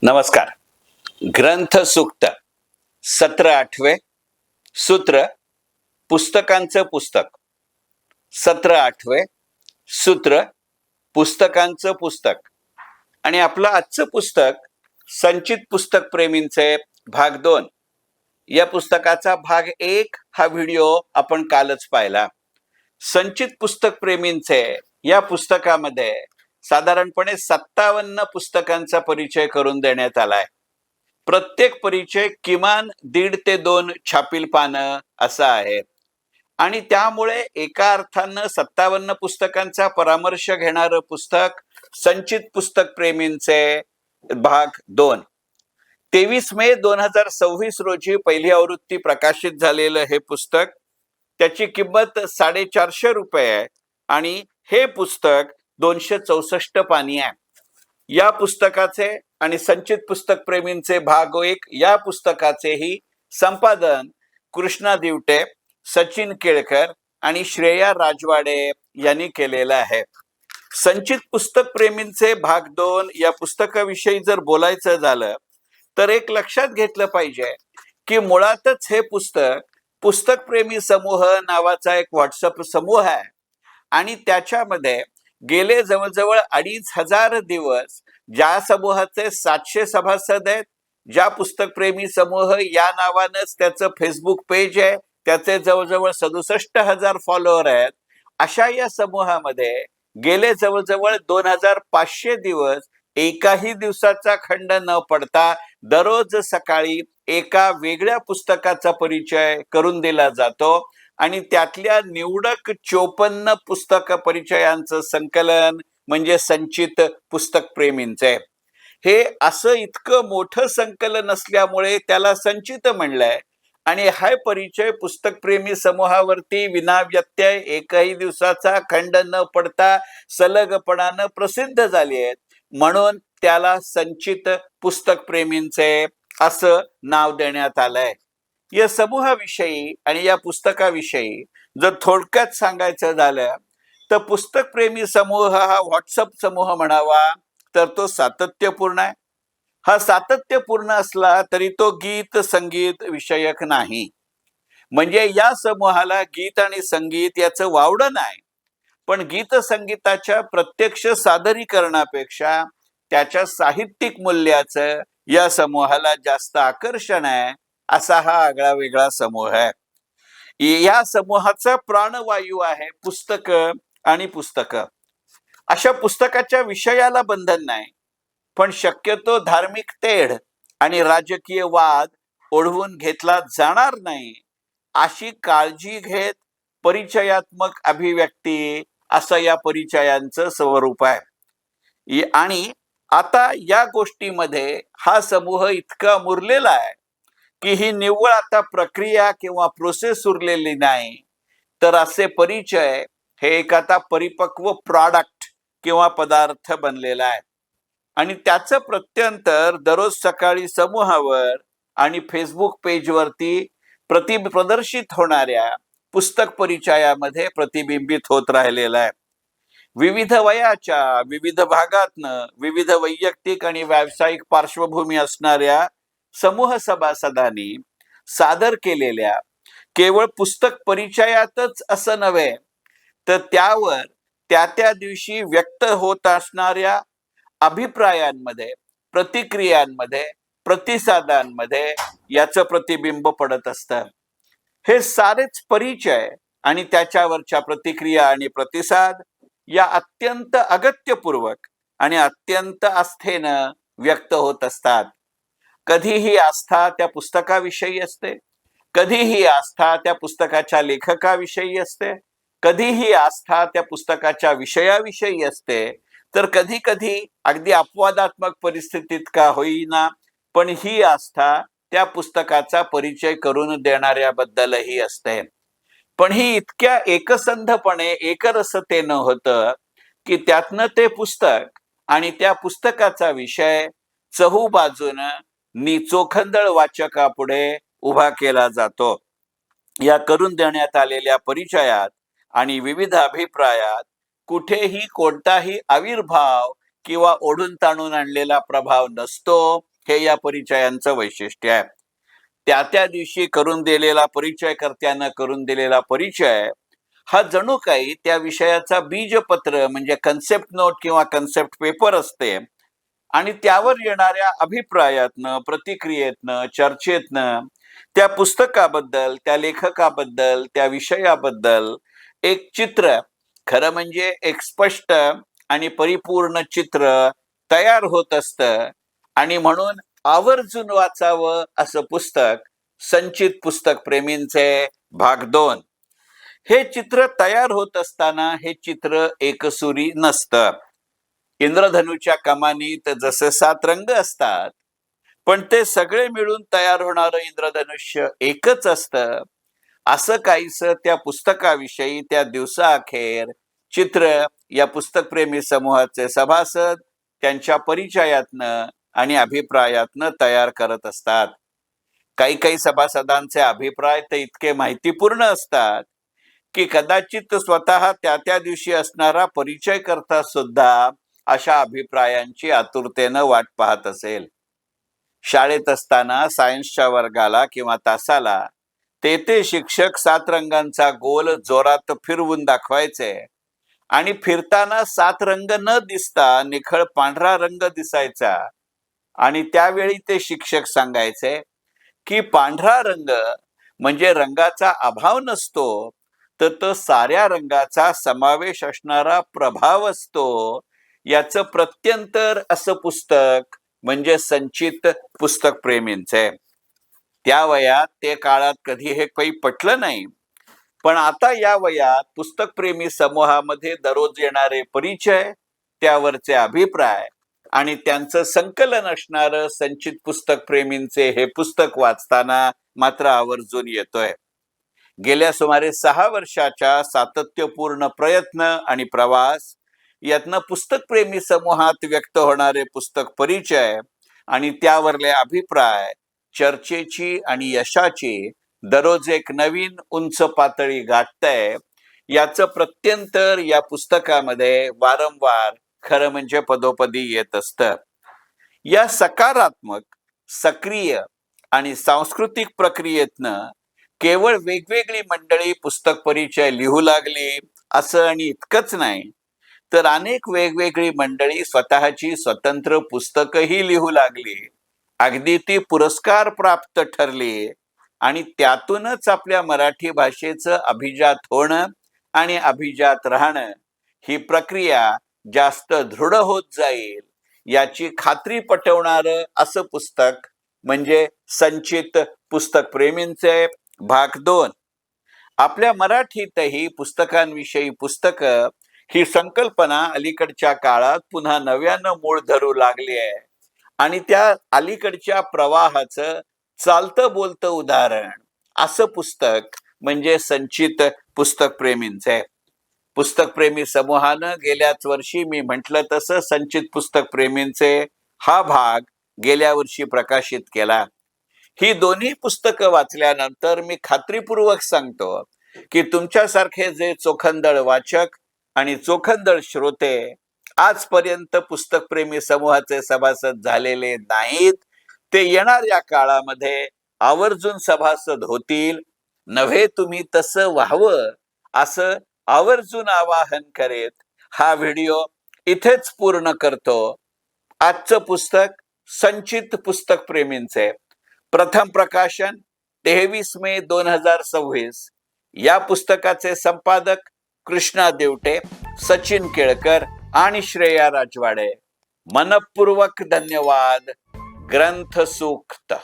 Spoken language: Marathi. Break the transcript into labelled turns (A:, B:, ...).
A: नमस्कार. ग्रंथ सूक्त सत्र 8वे सूत्र पुस्तकांचं पुस्तक. सत्र 8वे सूत्र पुस्तकांचं पुस्तक. आणि आपलं आजचं पुस्तक संचित पुस्तक प्रेमींचे भाग 2. या पुस्तकाचा भाग 1 हा व्हिडिओ आपण कालच पाहिला. संचित पुस्तक प्रेमींचे या पुस्तकामध्ये साधारणपणे 57 पुस्तकांचा परिचय करून देण्यात आलाय. प्रत्येक परिचय किमान 1.5 ते 2 छापील पानं असा आहे. आणि त्यामुळे एका अर्थानं 57 पुस्तकांचा परामर्श घेणारं पुस्तक संचित पुस्तक प्रेमींचे भाग 2. 23 मे 2026 रोजी पहिली आवृत्ती प्रकाशित झालेलं हे पुस्तक, त्याची किंमत 450 रुपये आहे आणि हे पुस्तक 264 पानी आहे. या पुस्तकाचे आणि संचित पुस्तक प्रेमींचे भाग 1 या पुस्तकाचेही संपादन कृष्णा दिवटे, सचिन केळकर आणि श्रेया राजवाडे यांनी केलेलं आहे. संचित पुस्तक प्रेमींचे भाग 2 या पुस्तकाविषयी जर बोलायचं झालं तर एक लक्षात घेतलं पाहिजे की मुळातच हे पुस्तक पुस्तक प्रेमी समूह नावाचा एक व्हॉट्सअप समूह आहे आणि त्याच्यामध्ये गेले जवळजवळ 2500 दिवस ज्या समूहाचे 700 सभासद आहेत, ज्या पुस्तक प्रेमी समूह या नावानंच त्याचं फेसबुक पेज आहे, त्याचे जवळजवळ 67,000 फॉलोअर आहेत, अशा या समूहामध्ये गेले जवळजवळ 2500 दिवस एकाही दिवसाचा खंड न पडता दररोज सकाळी एका वेगळ्या पुस्तकाचा परिचय करून दिला जातो आणि त्यातल्या निवडक 54 पुस्तक परिचयांचं संकलन म्हणजे संचित पुस्तक प्रेमींचे. हे असं इतकं मोठं संकलन असल्यामुळे त्याला संचित म्हणलंय आणि हा परिचय पुस्तक प्रेमी समूहावरती विनाव्यत्यय एकही दिवसाचा खंड न पडता सलगपणानं प्रसिद्ध झाले आहेत, म्हणून त्याला संचित पुस्तक प्रेमींचे असं नाव देण्यात आलंय. या समूहाविषयी आणि या पुस्तकाविषयी जर थोडक्यात सांगायचं झालं तर पुस्तक प्रेमी समूह हा व्हॉट्सअप समूह म्हणावा तर तो सातत्यपूर्ण आहे. हा सातत्यपूर्ण असला तरी तो गीत संगीत विषयक नाही. म्हणजे या समूहाला गीत आणि संगीत याचं वावडं नाही, पण गीत संगीताच्या प्रत्यक्ष सादरीकरणापेक्षा त्याच्या साहित्यिक मूल्याचं या समूहाला जास्त आकर्षण आहे. असा हा आगळा वेगळा समूह आहे. या समूहाचा प्राणवायू आहे पुस्तक आणि पुस्तकं. अशा पुस्तकाच्या विषयाला बंधन नाही, पण शक्यतो धार्मिक तेढ आणि राजकीय वाद ओढवून घेतला जाणार नाही अशी काळजी घेत परिचयात्मक अभिव्यक्ती असं या परिचयांचं स्वरूप आहे. आणि आता या गोष्टीमध्ये हा समूह इतका मुरलेला आहे की ही निव्वळ आता प्रक्रिया किंवा प्रोसेस उरलेली नाही, तर असे परिचय हे एक आता परिपक्व प्रॉडक्ट किंवा पदार्थ बनलेला आहे. आणि त्याचं प्रत्यंतर दररोज सकाळी समूहावर आणि फेसबुक पेजवरती प्रदर्शित होणाऱ्या पुस्तक परिचयामध्ये प्रतिबिंबित होत राहिलेला आहे. विविध वयाच्या, विविध भागातनं, विविध वैयक्तिक आणि व्यावसायिक पार्श्वभूमी असणाऱ्या समूह सभासदांनी सादर केलेल्या केवळ पुस्तक परिचयातच असं नव्हे तर त्यावर त्या दिवशी व्यक्त होत असणाऱ्या अभिप्रायांमध्ये, प्रतिक्रियांमध्ये, प्रतिसादांमध्ये याचं प्रतिबिंब पडत असतं. हे सारेच परिचय आणि त्याच्यावरच्या प्रतिक्रिया आणि प्रतिसाद या अत्यंत अगत्यपूर्वक आणि अत्यंत आस्थेनं व्यक्त होत असतात. कधी ही आस्था त्या पुस्तकाविषयी असते, कधी ही आस्था त्या पुस्तकाच्या लेखकाविषयी असते, कधी ही आस्था त्या पुस्तकाच्या विषयाविषयी असते, तर कधी कधी अगदी अपवादात्मक परिस्थितीत का होईना पण ही आस्था त्या पुस्तकाचा परिचय करून देणाऱ्याबद्दलही असते. पण ही इतक्या एकसंधपणे एकरसतेनं होतं की त्यातनं ते पुस्तक आणि त्या पुस्तकाचा विषय चहूबाजूनं चोखंदळ वाचकापुढे उभा केला जातो. या करून देण्यात आलेल्या परिचयात आणि विविध अभिप्रायात कुठेही कोणताही आविर्भाव किंवा ओढून ताणून आणलेला प्रभाव नसतो. हे या परिचयांचं वैशिष्ट्य आहे. त्या दिवशी करून दिलेला परिचयकर्त्यानं करून दिलेला परिचय हा जणू काही त्या विषयाचा बीजपत्र म्हणजे कन्सेप्ट नोट किंवा कन्सेप्ट पेपर असते आणि त्यावर येणाऱ्या अभिप्रायातनं, प्रतिक्रियेतनं, चर्चेतनं त्या पुस्तकाबद्दल, त्या लेखकाबद्दल, त्या विषयाबद्दल एक चित्र, खरं म्हणजे एक स्पष्ट आणि परिपूर्ण चित्र तयार होत असतं आणि म्हणून आवर्जून वाचावं असं पुस्तक संचित पुस्तक प्रेमींचे भाग 2. हे चित्र तयार होत असताना हे चित्र एकसुरी नसतं. इंद्रधनुच्या कमानीत जसे 7 रंग असतात, पण ते सगळे मिळून तयार होणारं इंद्रधनुष्य एकच असतं. असं काहीसं त्या पुस्तकाविषयी त्या दिवसाअखेर चित्र या पुस्तकप्रेमी समूहाचे सभासद त्यांच्या परिचयातनं आणि अभिप्रायातनं तयार करत असतात. काही सभासदांचे अभिप्राय तर इतके माहितीपूर्ण असतात की कदाचित स्वतः त्या दिवशी असणारा परिचयकर्ता सुद्धा अशा अभिप्रायांची आतुरतेनं वाट पाहत असेल. शाळेत असताना सायन्सच्या वर्गाला किंवा तासाला ते शिक्षक 7 रंगांचा गोल जोरात फिरवून दाखवायचे आणि फिरताना 7 रंग न दिसता निखळ पांढरा रंग दिसायचा आणि त्यावेळी ते शिक्षक सांगायचे की पांढरा रंग म्हणजे रंगाचा अभाव नसतो, तर तो साऱ्या रंगाचा समावेश असणारा प्रभाव असतो. याचं प्रत्यंतर असं पुस्तक म्हणजे संचित पुस्तक प्रेमींचे. त्या वयात ते काळात कधी हे काही पटलं नाही, पण आता या वयात पुस्तक प्रेमी समूहामध्ये दररोज येणारे परिचय, त्यावरचे अभिप्राय आणि त्यांचं संकलन असणारं संचित पुस्तक प्रेमींचे हे पुस्तक वाचताना मात्र आवर्जून येतोय. गेल्या सुमारे 6 वर्षाच्या सातत्यपूर्ण प्रयत्न आणि प्रवास यातनं पुस्तकप्रेमी समूहात व्यक्त होणारे पुस्तक परिचय आणि त्यावरले अभिप्राय चर्चेची आणि यशाची दररोज एक नवीन उंच पातळी गाठतंय. याचं प्रत्यंतर या पुस्तकामध्ये वारंवार खरं म्हणजे पदोपदी येत असतं. या सकारात्मक, सक्रिय आणि सांस्कृतिक प्रक्रियेतनं केवळ वेगवेगळी मंडळी पुस्तक परिचय लिहू लागली असं आणि इतकंच नाही, तर अनेक वेगवेगळी मंडळी स्वतःची स्वतंत्र पुस्तकही लिहू लागली. अगदी ती पुरस्कार प्राप्त ठरली आणि त्यातूनच आपल्या मराठी भाषेचं अभिजात होणं आणि अभिजात राहणं ही प्रक्रिया जास्त दृढ होत जाईल याची खात्री पटवणारं असं पुस्तक म्हणजे संचित पुस्तक प्रेमींचे भाग 2. आपल्या मराठीतही पुस्तकांविषयी पुस्तकं ही संकल्पना अलीकडच्या काळात पुन्हा नव्यानं मूळ धरू लागली आहे आणि त्या अलीकडच्या प्रवाहाचं चालतं बोलतं उदाहरण असं पुस्तक म्हणजे संचित पुस्तक प्रेमींचे. पुस्तक प्रेमी समूहानं गेल्याच वर्षी मी म्हटलं तसं संचित पुस्तक प्रेमींचे हा भाग गेल्या वर्षी प्रकाशित केला. ही दोन्ही पुस्तकं वाचल्यानंतर मी खात्रीपूर्वक सांगतो की तुमच्यासारखे जे चोखंदळ वाचक आणि चोखंदळ श्रोते आजपर्यंत पुस्तक प्रेमी समूहाचे सभासद झालेले नाहीत, ते येणाऱ्या काळामध्ये आवर्जून सभासद होतील. नव्हे तुम्ही तसं व्हावं असं आवर्जून आवाहन करीत हा व्हिडिओ इथेच पूर्ण करतो. आजचं पुस्तक संचित पुस्तक प्रेमींचे, प्रथम प्रकाशन 23 मे 2026. या पुस्तकाचे संपादक कृष्णा देवटे, सचिन केळकर आणि श्रेया राजवाडे. मनपूर्वक धन्यवाद. ग्रंथ सूक्त.